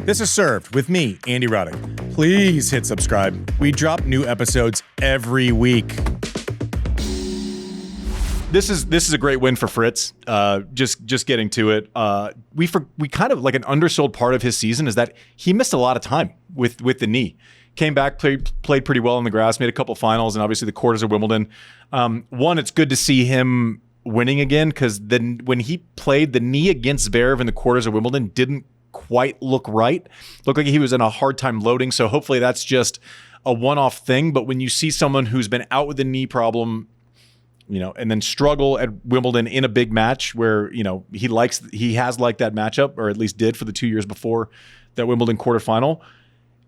This is Served with me, Andy Roddick. Please hit subscribe. We drop new episodes every week. This is a great win for Fritz. Just getting to it. We kind of like an undersold part of his season is that he missed a lot of time with the knee. Came back, played pretty well on the grass, made a couple finals, and obviously the quarters of Wimbledon. One, it's good to see him winning again because then when he played, the knee against Zverev in the quarters of Wimbledon didn't quite look right. Looked like he was in a hard time loading. So hopefully that's just a one-off thing. But when you see someone who's been out with a knee problem, and then struggle at Wimbledon in a big match where, he has liked that matchup, or at least did for the 2 years before that Wimbledon quarterfinal.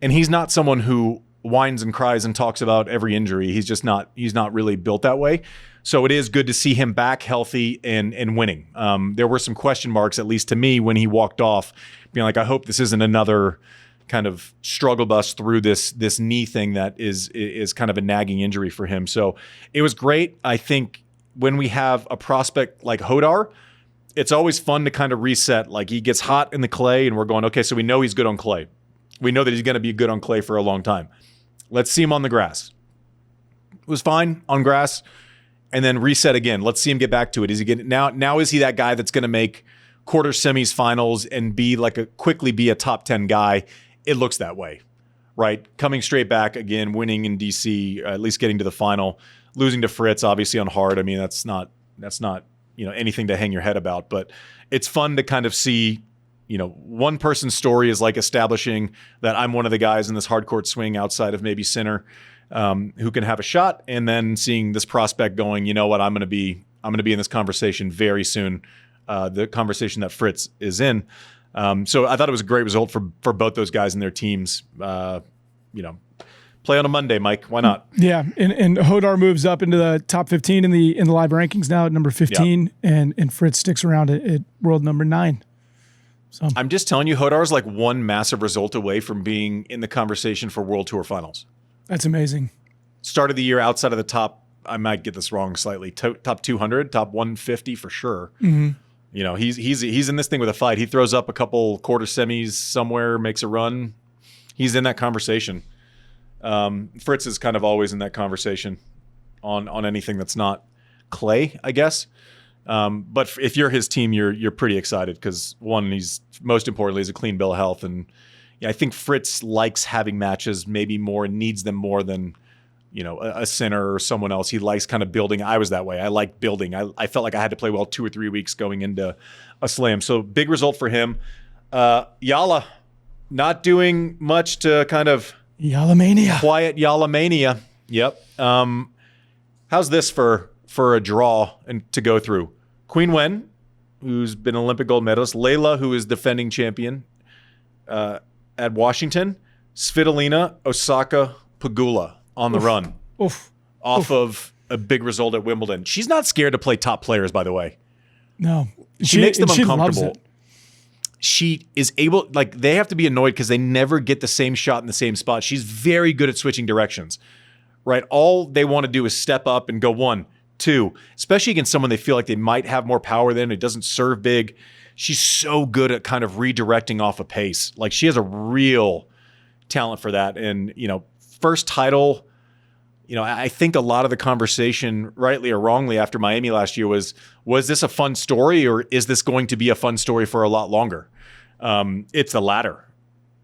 And he's not someone who whines and cries and talks about every injury. He's not really built that way. So it is good to see him back healthy and winning. There were some question marks, at least to me, when he walked off, being like, I hope this isn't another kind of struggle bus through this knee thing that is kind of a nagging injury for him. So it was great. I think when we have a prospect like Jodar, it's always fun to kind of reset. Like he gets hot in the clay and we're going, okay, so we know he's good on clay. We know that he's going to be good on clay for a long time. Let's see him on the grass. It was fine on grass. And then reset again. Let's see him get back to it. Is he getting now is he that guy that's going to make quarter semis, finals, and quickly be a top 10 guy? It looks that way, right? Coming straight back again, winning in DC, at least getting to the final, losing to Fritz, obviously on hard. I mean, that's not anything to hang your head about. But it's fun to kind of see, one person's story is like establishing that I'm one of the guys in this hard court swing outside of maybe Sinner, who can have a shot, and then seeing this prospect going, you know what, I'm going to be in this conversation very soon, the conversation that Fritz is in. So I thought it was a great result for both those guys and their teams. Play on a Monday, Mike. Why not? Yeah, and Jodar moves up into the top 15 in the live rankings now at number 15, yep. and Fritz sticks around at world number 9. So I'm just telling you, Hodar is like one massive result away from being in the conversation for World Tour Finals. That's amazing. Start of the year outside of the top, I might get this wrong slightly, top 200, top 150 for sure. Mm-hmm. He's in this thing with a fight. He throws up a couple quarter semis somewhere, makes a run. He's in that conversation. Fritz is kind of always in that conversation on anything that's not clay, I guess. But if you're his team, you're pretty excited because one, he's most importantly is a clean bill of health, and I think Fritz likes having matches maybe more and needs them more than a Sinner or someone else. He likes kind of building. I was that way. I like building. I felt like I had to play well 2 or 3 weeks going into a slam. So big result for him. Eala not doing much to kind of Eala-mania. Quiet Eala-mania. Yep. How's this for a draw and to go through? Queen Wen, who's been Olympic gold medalist. Layla, who is defending champion at Washington. Svitolina, Osaka, Pegula on the run. Off of a big result at Wimbledon. She's not scared to play top players, by the way. No. She makes them uncomfortable. Loves it. She is able, they have to be annoyed because they never get the same shot in the same spot. She's very good at switching directions, right? All they want to do is step up and go 1, 2, especially against someone they feel like they might have more power than. It doesn't serve big. She's so good at kind of redirecting off a pace. She has a real talent for that. And, first title, I think a lot of the conversation, rightly or wrongly, after Miami last year was this a fun story, or is this going to be a fun story for a lot longer? It's the latter.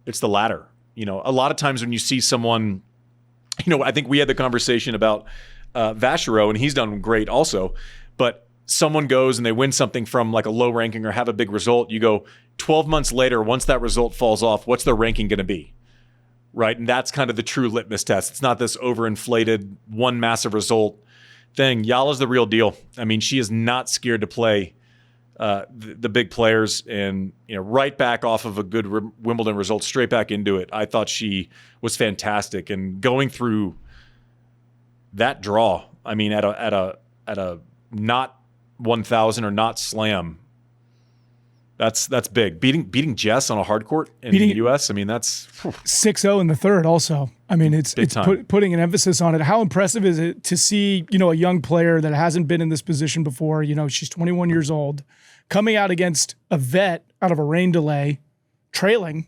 It's the latter. A lot of times when you see someone, I think we had the conversation about Vachereau, and he's done great also, but someone goes and they win something from a low ranking or have a big result, you go 12 months later, once that result falls off, what's their ranking going to be? Right? And that's kind of the true litmus test. It's not this overinflated one massive result thing. Eala's the real deal. I mean, she is not scared to play the big players, and right back off of a good Wimbledon result, straight back into it. I thought she was fantastic, and going through that draw. I mean, at a not 1,000 or not slam. That's big. Beating Jess on a hard court in the U.S. I mean, that's 6-0 in the third. Also, I mean, it's putting an emphasis on it. How impressive is it to see a young player that hasn't been in this position before? She's 21 years old, coming out against a vet out of a rain delay, trailing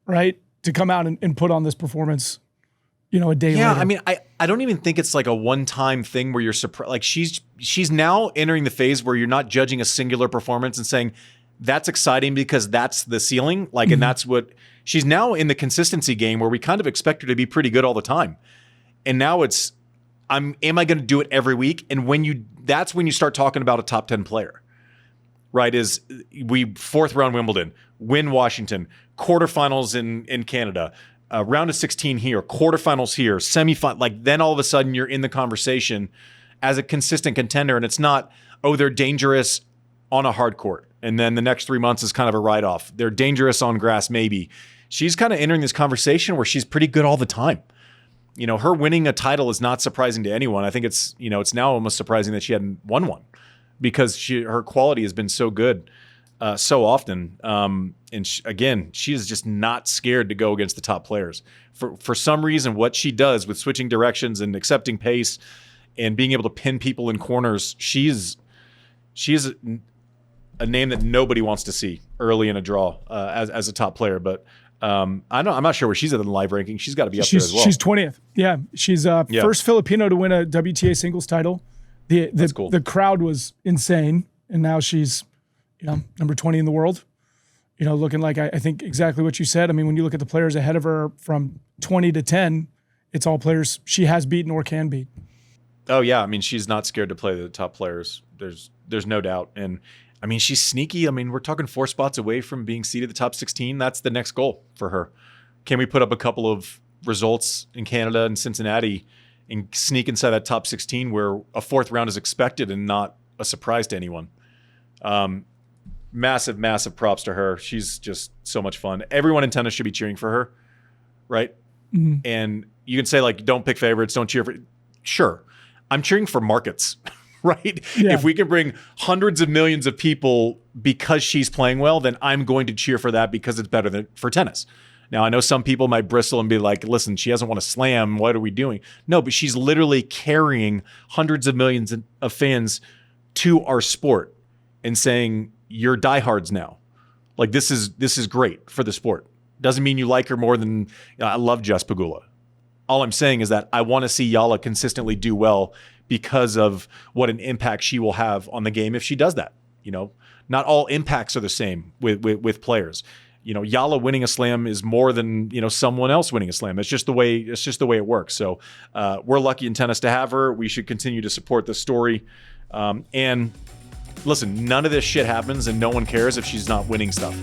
right? To come out and put on this performance, a day later. Yeah, I mean, I don't even think it's like a one-time thing where you're surprised. Like she's now entering the phase where you're not judging a singular performance and saying that's exciting because that's the ceiling. Like, and that's what she's now in the consistency game where we kind of expect her to be pretty good all the time. And now it's, am I going to do it every week? And that's when you start talking about a top 10 player, right? Is we fourth round Wimbledon, win Washington, quarterfinals in Canada, round of 16 here, quarterfinals here, semifinal. Like then all of a sudden you're in the conversation as a consistent contender, and it's not, oh, they're dangerous on a hard court, and then the next 3 months is kind of a write-off. They're dangerous on grass, maybe. She's kind of entering this conversation where she's pretty good all the time. Her winning a title is not surprising to anyone. I think it's now almost surprising that she hadn't won one because her quality has been so good so often. And she is just not scared to go against the top players. For some reason, what she does with switching directions and accepting pace and being able to pin people in corners, she is a name that nobody wants to see early in a draw as a top player. But I'm not sure where she's at in the live ranking. She's got to be up there as well. She's 20th. Yeah, she's first Filipino to win a WTA singles title. That's cool. The crowd was insane, and now she's number 20 in the world. Looking like I think exactly what you said. I mean, when you look at the players ahead of her from 20 to 10, it's all players she has beaten or can beat. Oh yeah, I mean, she's not scared to play the top players. There's no doubt. And I mean, she's sneaky. I mean, we're talking 4 spots away from being seeded the top 16. That's the next goal for her. Can we put up a couple of results in Canada and Cincinnati and sneak inside that top 16 where a fourth round is expected and not a surprise to anyone? Massive props to her. She's just so much fun. Everyone in tennis should be cheering for her, right? Mm-hmm. And you can say, like, don't pick favorites, don't cheer for... Sure. I'm cheering for markets, right? Yeah. If we can bring hundreds of millions of people because she's playing well, then I'm going to cheer for that because it's better than for tennis. Now, I know some people might bristle and be like, listen, she hasn't won a slam. What are we doing? No, but she's literally carrying hundreds of millions of fans to our sport and saying, you're diehards now. Like, this is great for the sport. Doesn't mean you like her more than I love Jess Pegula. All I'm saying is that I want to see Eala consistently do well because of what an impact she will have on the game if she does that. Not all impacts are the same with players. Eala winning a slam is more than someone else winning a slam. It's just the way it works. So we're lucky in tennis to have her. We should continue to support this story. And listen, none of this shit happens, and no one cares if she's not winning stuff.